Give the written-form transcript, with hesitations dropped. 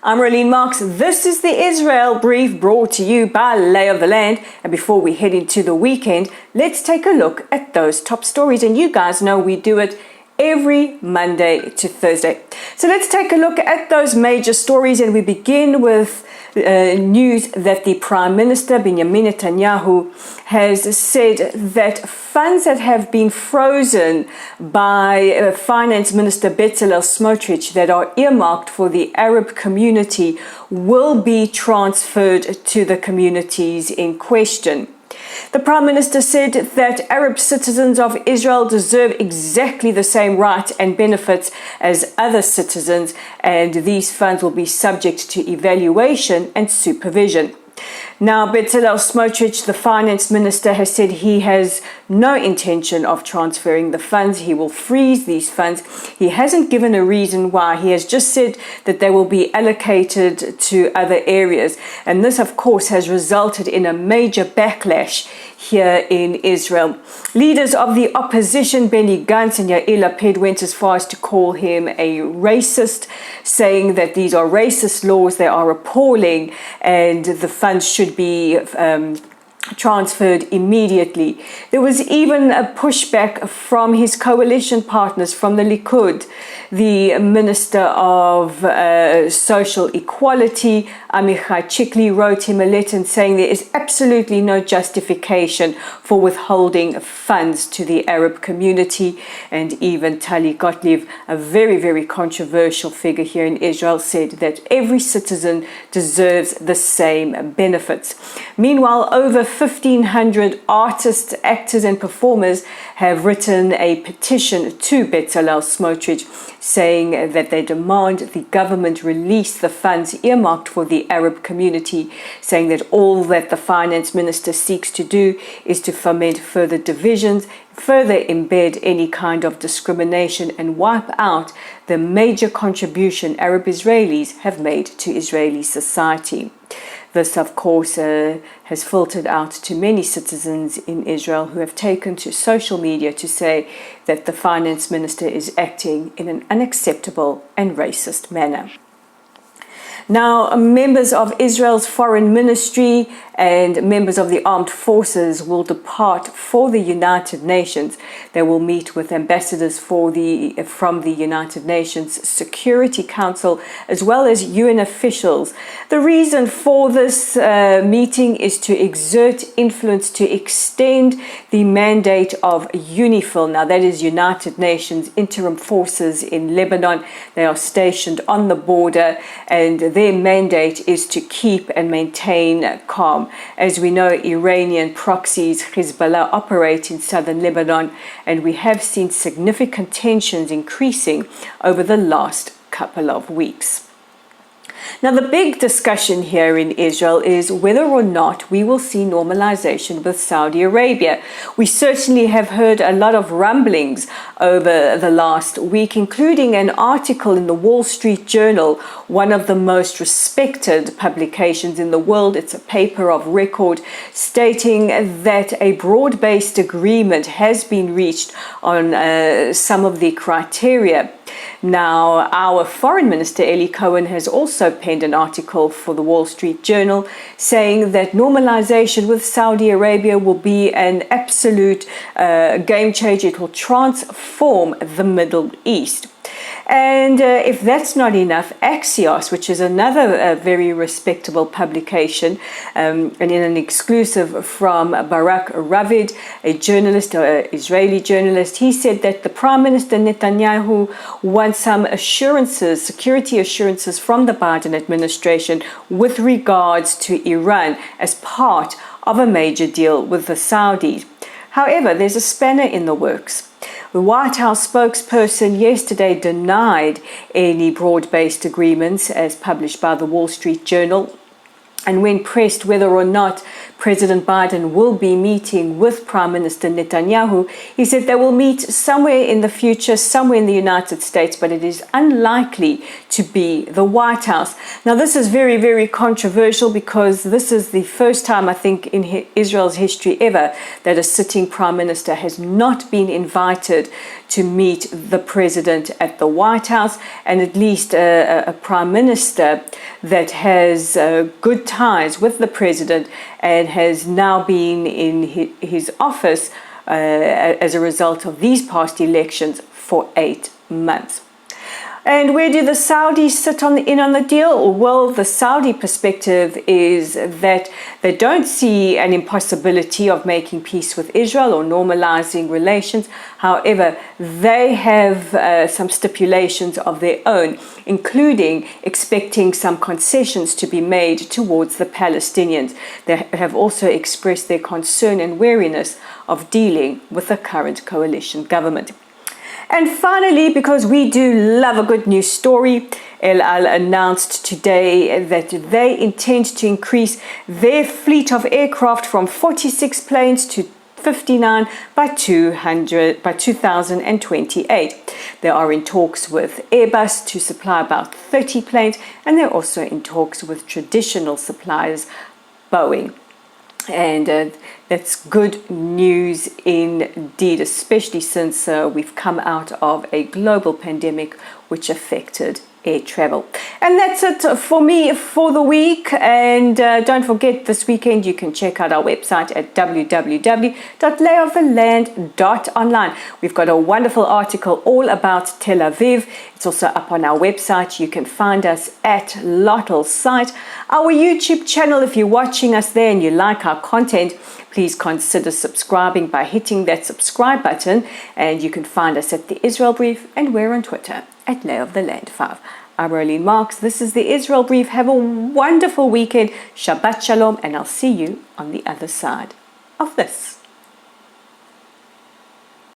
I'm Rolene Marks. This is the Israel Brief brought to you by Lay of the Land. And before we head into the weekend, let's take a look at those top stories. And you guys know we do it every Monday to Thursday. So let's take a look at those major stories, and we begin with news that the Prime Minister Benjamin Netanyahu has said that funds that have been frozen by Finance Minister Bezalel Smotrich that are earmarked for the Arab community will be transferred to the communities in question. The Prime Minister said that Arab citizens of Israel deserve exactly the same rights and benefits as other citizens, and these funds will be subject to evaluation and supervision. Now, Bezalel Smotrich, the finance minister, has said he has no intention of transferring the funds. He will freeze these funds. He hasn't given a reason why. He has just said that they will be allocated to other areas. And this, of course, has resulted in a major backlash here in Israel. Leaders of the opposition, Benny Gantz and Yair Lapid, went as far as to call him a racist, saying that these are racist laws, they are appalling, and the funds should be transferred immediately. There was even a pushback from his coalition partners from the Likud. The Minister of Social Equality, Amichai Chikli, wrote him a letter saying there is absolutely no justification for withholding funds to the Arab community. And even Tali Gottlieb, a very, very controversial figure here in Israel, said that every citizen deserves the same benefits. Meanwhile, over 1,500 artists, actors and performers have written a petition to Bezalel Smotrich saying that they demand the government release the funds earmarked for the Arab community, saying that all that the finance minister seeks to do is to foment further divisions, further embed any kind of discrimination, and wipe out the major contribution Arab Israelis have made to Israeli society. This, of course, has filtered out to many citizens in Israel who have taken to social media to say that the finance minister is acting in an unacceptable and racist manner. Now, members of Israel's foreign ministry and members of the armed forces will depart for the United Nations. They will meet with ambassadors from the United Nations Security Council as well as UN officials. The reason for this meeting is to exert influence to extend the mandate of UNIFIL. Now, that is United Nations Interim Forces in Lebanon. They are stationed on the border, and their mandate is to keep and maintain calm. As we know, Iranian proxies Hezbollah operate in southern Lebanon, and we have seen significant tensions increasing over the last couple of weeks. Now, the big discussion here in Israel is whether or not we will see normalization with Saudi Arabia. We certainly have heard a lot of rumblings over the last week, including an article in the Wall Street Journal, one of the most respected publications in the world. It's a paper of record stating that a broad-based agreement has been reached on some of the criteria. Now, our Foreign Minister Eli Cohen has also penned an article for the Wall Street Journal saying that normalization with Saudi Arabia will be an absolute game changer. It will transform the Middle East. And if that's not enough, Axios, which is another very respectable publication, and in an exclusive from Barak Ravid, a journalist, an Israeli journalist, he said that the Prime Minister Netanyahu wants some assurances, security assurances from the Biden administration with regards to Iran as part of a major deal with the Saudis. However, there's a spanner in the works. The White House spokesperson yesterday denied any broad-based agreements as published by the Wall Street Journal. And when pressed whether or not President Biden will be meeting with Prime Minister Netanyahu, he said they will meet somewhere in the future, somewhere in the United States, but it is unlikely to be the White House. Now, this is very, very controversial because this is the first time, I think, in Israel's history ever that a sitting Prime Minister has not been invited to meet the President at the White House, and at least a Prime Minister that has good ties with the President and has now been in his office as a result of these past elections for 8 months. And where do the Saudis sit in on the deal? Well, the Saudi perspective is that they don't see an impossibility of making peace with Israel or normalizing relations. However, they have some stipulations of their own, including expecting some concessions to be made towards the Palestinians. They have also expressed their concern and wariness of dealing with the current coalition government. And finally, because we do love a good news story, El Al announced today that they intend to increase their fleet of aircraft from 46 planes to 59 by 2028. They are in talks with Airbus to supply about 30 planes, and they're also in talks with traditional suppliers, Boeing. And that's good news indeed, especially since we've come out of a global pandemic which affected air travel. And that's it for me for the week. And don't forget, this weekend you can check out our website at www.layoftheland.online. We've got a wonderful article all about Tel Aviv. It's also up on our website. You can find us at Lottel's site. Our YouTube channel, if you're watching us there and you like our content, please consider subscribing by hitting that subscribe button. And you can find us at The Israel Brief, and we're on Twitter at Lay of the Land 5. I'm Arlene Marks. This is The Israel Brief. Have a wonderful weekend. Shabbat Shalom, and I'll see you on the other side of this.